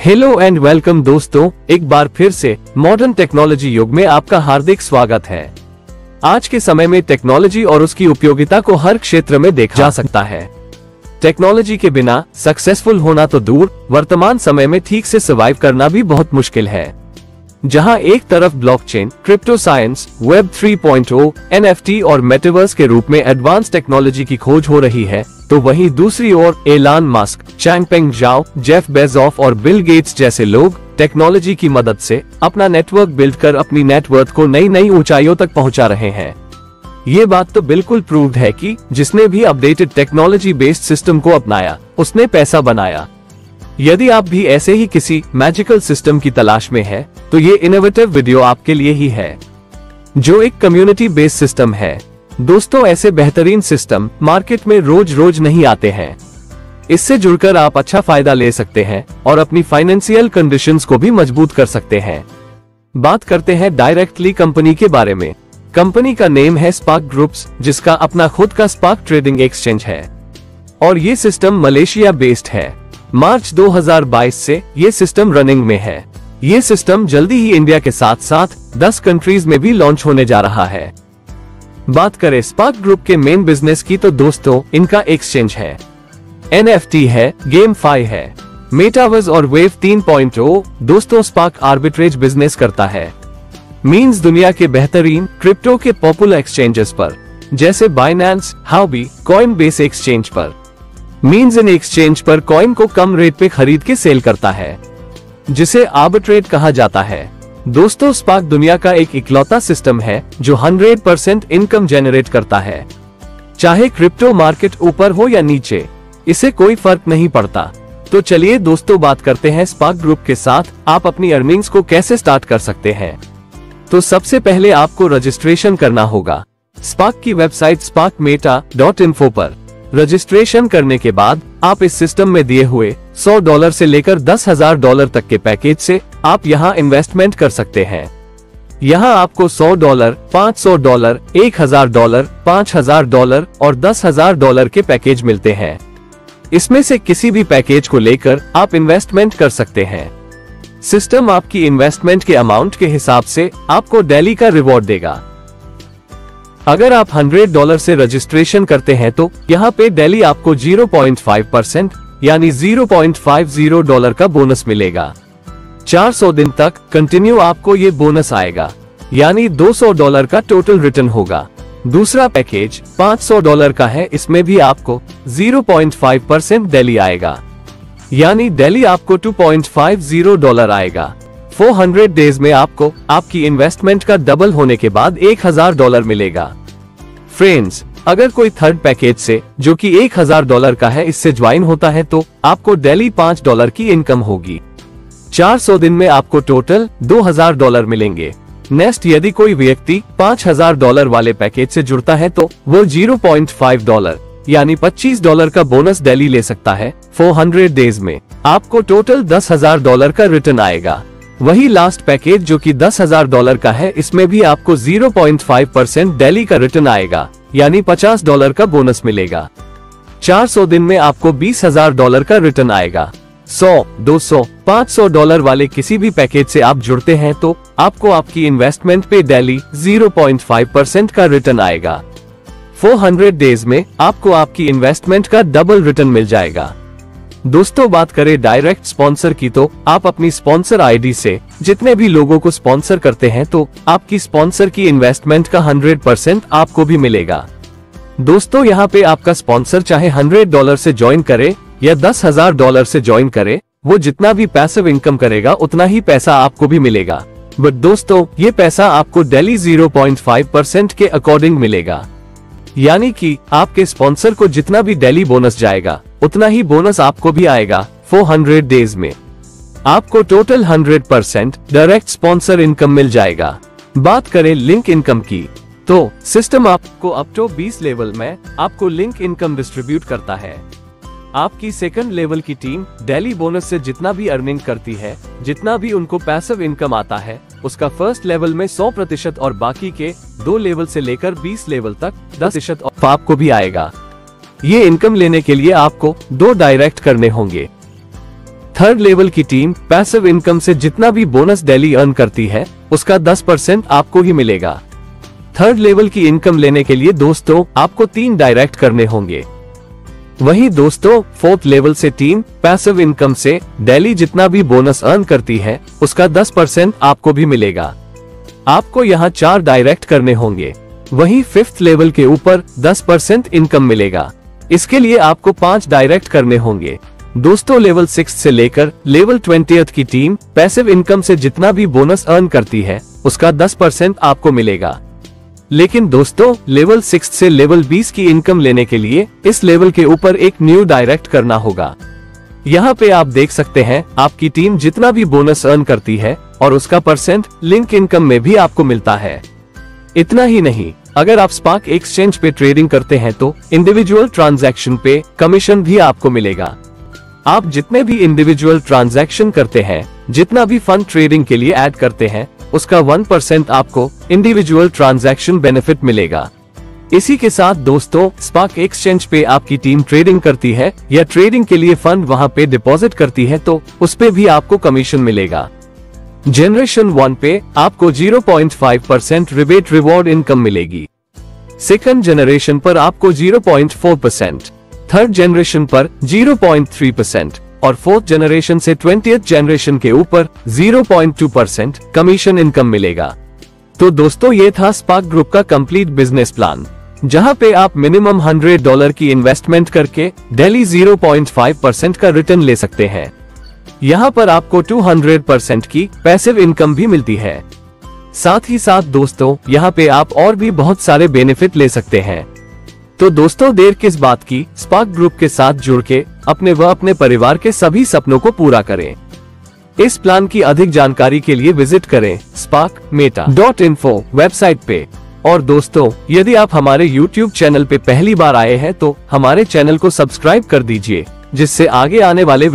Hello and welcome दोस्तों, एक बार फिर से मॉडर्न टेक्नोलॉजी युग में आपका हार्दिक स्वागत है। आज के समय में टेक्नोलॉजी और उसकी उपयोगिता को हर क्षेत्र में देखा जा सकता है। टेक्नोलॉजी के बिना सक्सेसफुल होना तो दूर, वर्तमान समय में ठीक से सर्वाइव करना भी बहुत मुश्किल है। जहां एक तरफ blockchain, crypto science, web 3.0, NFT और मेटावर्स के रूप में एडवांस टेक्नोलॉजी की खोज हो रही है, तो वहीं दूसरी ओर Elon Musk, Changpeng Zhao, Jeff Bezos और बिल गेट्स जैसे लोग टेक्नोलॉजी की मदद से अपना नेटवर्क बिल्ड कर अपनी नेटवर्थ को नई नई ऊंचाइयों तक पहुंचा रहे हैं। ये बात तो बिल्कुल प्रूव्ड है कि जिसने भी अपडेटेड टेक्नोलॉजी बेस्ड सिस्टम को अपनाया, उसने पैसा बनाया। यदि आप भी ऐसे ही किसी मैजिकल सिस्टम की तलाश में हैं, तो ये इनोवेटिव वीडियो आपके लिए ही है, जो एक कम्युनिटी बेस्ड सिस्टम है। दोस्तों, ऐसे बेहतरीन सिस्टम मार्केट में रोज रोज नहीं आते हैं। इससे जुड़कर आप अच्छा फायदा ले सकते हैं और अपनी फाइनेंशियल कंडीशंस को भी मजबूत कर सकते हैं। बात करते हैं डायरेक्टली कंपनी के बारे में। कंपनी का नेम है स्पार्क ग्रुप्स, जिसका अपना खुद का स्पार्क ट्रेडिंग एक्सचेंज है और ये सिस्टम मलेशिया बेस्ड है। मार्च 2022 से ये सिस्टम रनिंग में है। ये सिस्टम जल्दी ही इंडिया के साथ साथ 10 कंट्रीज में भी लॉन्च होने जा रहा है। बात करें स्पार्क ग्रुप के मेन बिजनेस की, तो दोस्तों इनका एक्सचेंज है, NFT है, गेमफाई है, मेटावर्स और वेव 3.0। दोस्तों, स्पार्क आर्बिट्रेज बिजनेस करता है, मींस दुनिया के बेहतरीन क्रिप्टो के पॉपुलर एक्सचेंजेस पर, जैसे बाइनेंस, हाउबी, कॉइनबेस एक्सचेंज पर। मींस इन एक्सचेंज पर कॉइन को कम रेट पे खरीद के सेल करता है, जिसे आर्बिट्रेज कहा जाता है। दोस्तों, स्पार्क दुनिया का एक इकलौता सिस्टम है जो 100% इनकम जनरेट करता है। चाहे क्रिप्टो मार्केट ऊपर हो या नीचे, इसे कोई फर्क नहीं पड़ता। तो चलिए दोस्तों, बात करते हैं स्पार्क ग्रुप के साथ आप अपनी अर्निंग्स को कैसे स्टार्ट कर सकते हैं। तो सबसे पहले आपको रजिस्ट्रेशन करना होगा स्पार्क की वेबसाइट sparkmeta.info पर। रजिस्ट्रेशन करने के बाद आप इस सिस्टम में दिए हुए $100 से लेकर $10,000 तक के पैकेज से आप यहाँ इन्वेस्टमेंट कर सकते हैं। यहाँ आपको $100, $500, $1,000, $5,000 और $10,000 के पैकेज मिलते हैं। इसमें से किसी भी पैकेज को लेकर आप इन्वेस्टमेंट कर सकते हैं। सिस्टम आपकी इन्वेस्टमेंट के अमाउंट के हिसाब से आपको डेली का रिवॉर्ड देगा। अगर आप $100 से रजिस्ट्रेशन करते हैं तो यहाँ पे डेली आपको 0.5% यानी $0.50 का बोनस मिलेगा। 400 दिन तक कंटिन्यू आपको ये बोनस आएगा, यानी $200 का टोटल रिटर्न होगा। दूसरा पैकेज $500 का है, इसमें भी आपको 0.5% डेली आएगा, यानी डेली आपको $2.50 आएगा। 400 डेज में आपको आपकी इन्वेस्टमेंट का डबल होने के बाद $1,000 मिलेगा। फ्रेंड्स, अगर कोई थर्ड पैकेज से जो कि $1,000 का है इससे ज्वाइन होता है तो आपको डेली $5 की इनकम होगी। 400 दिन में आपको टोटल $2,000 मिलेंगे। नेक्स्ट, यदि कोई व्यक्ति $5,000 वाले पैकेज से जुड़ता है तो वो $0.5 यानी $25 का बोनस डेली ले सकता है। 400 डेज में आपको टोटल $10,000 का रिटर्न आएगा। वही लास्ट पैकेज जो कि $10,000 का है, इसमें भी आपको 0.5% डेली का रिटर्न आएगा, यानी $50 का बोनस मिलेगा। 400 दिन में आपको $20,000 का रिटर्न आएगा। 100, 200, $500 वाले किसी भी पैकेज से आप जुड़ते हैं तो आपको आपकी इन्वेस्टमेंट पे डेली 0.5% का रिटर्न आएगा। 400 डेज में आपको आपकी इन्वेस्टमेंट का डबल रिटर्न मिल जाएगा। दोस्तों, बात करें डायरेक्ट स्पॉन्सर की, तो आप अपनी स्पॉन्सर आईडी से जितने भी लोगों को स्पॉन्सर करते हैं तो आपकी स्पॉन्सर की इन्वेस्टमेंट का 100% आपको भी मिलेगा। दोस्तों, यहाँ पे आपका स्पॉन्सर चाहे $100 से ज्वाइन करे या $10,000 से ज्वाइन करे, वो जितना भी पैसिव इनकम करेगा उतना ही पैसा आपको भी मिलेगा। बट दोस्तों, ये पैसा आपको डेली 0.5% के अकॉर्डिंग मिलेगा, यानी कि आपके स्पॉन्सर को जितना भी डेली बोनस जाएगा उतना ही बोनस आपको भी आएगा। 400 डेज में आपको टोटल 100% डायरेक्ट स्पॉन्सर इनकम मिल जाएगा। बात करें लिंक इनकम की, तो सिस्टम आपको अप टू 20 लेवल में आपको लिंक इनकम डिस्ट्रीब्यूट करता है। आपकी सेकंड लेवल की टीम डेली बोनस से जितना भी अर्निंग करती है, जितना भी उनको पैसिव इनकम आता है, उसका फर्स्ट लेवल में 100% और बाकी के 2 लेवल से लेकर 20 लेवल तक 10% ऑफ आपको भी आएगा। ये इनकम लेने के लिए आपको 2 डायरेक्ट करने होंगे। थर्ड लेवल की टीम पैसिव इनकम से जितना भी बोनस डेली अर्न करती है उसका 10% आपको ही मिलेगा। थर्ड लेवल की इनकम लेने के लिए दोस्तों आपको 3 डायरेक्ट करने होंगे। वहीं दोस्तों फोर्थ लेवल से टीम पैसिव इनकम से डेली जितना भी बोनस अर्न करती है उसका 10% आपको भी मिलेगा। आपको यहाँ 4 डायरेक्ट करने होंगे। वहीं फिफ्थ लेवल के ऊपर 10% इनकम मिलेगा। इसके लिए आपको 5 डायरेक्ट करने होंगे। दोस्तों लेवल 6 से लेकर लेवल 20th की टीम पैसिव इनकम से जितना भी बोनस अर्न करती है उसका 10% आपको मिलेगा। लेकिन दोस्तों लेवल 6 से लेवल 20 की इनकम लेने के लिए इस लेवल के ऊपर एक न्यू डायरेक्ट करना होगा। यहाँ पे आप देख सकते हैं आपकी टीम जितना भी बोनस अर्न करती है और उसका परसेंट लिंक इनकम में भी आपको मिलता है। इतना ही नहीं, अगर आप स्पार्क एक्सचेंज पे ट्रेडिंग करते हैं तो इंडिविजुअल ट्रांजैक्शन पे कमीशन भी आपको मिलेगा। आप जितने भी इंडिविजुअल ट्रांजैक्शन करते हैं, जितना भी फंड ट्रेडिंग के लिए ऐड करते हैं उसका 1% आपको इंडिविजुअल ट्रांजैक्शन बेनिफिट मिलेगा। इसी के साथ दोस्तों स्पार्क एक्सचेंज पे आपकी टीम ट्रेडिंग करती है या ट्रेडिंग के लिए फंड वहां पे डिपॉजिट करती है तो उस पे भी आपको कमीशन मिलेगा। जनरेशन 1 पे आपको 0.5% रिबेट रिवॉर्ड इनकम मिलेगी। सेकंड जनरेशन पर आपको 0.4%, थर्ड जनरेशन पर 0.3% और फोर्थ जनरेशन से 20th जनरेशन के ऊपर 0.2% कमीशन इनकम मिलेगा। तो दोस्तों ये था स्पार्क ग्रुप का कंप्लीट बिजनेस प्लान, जहां पे आप मिनिमम $100 की इन्वेस्टमेंट करके डेली 0.5% का रिटर्न ले सकते हैं। यहाँ पर आपको 200% की पैसिव इनकम भी मिलती है। साथ ही साथ दोस्तों यहाँ पे आप और भी बहुत सारे बेनिफिट ले सकते हैं। तो दोस्तों देर किस बात की, स्पार्क ग्रुप के साथ जुड़ के अपने व अपने परिवार के सभी सपनों को पूरा करें। इस प्लान की अधिक जानकारी के लिए विजिट करें sparkmeta.info वेबसाइट पे। और दोस्तों यदि आप हमारे YouTube चैनल पे पहली बार आए हैं तो हमारे चैनल को सब्सक्राइब कर दीजिए, जिससे आगे आने वाले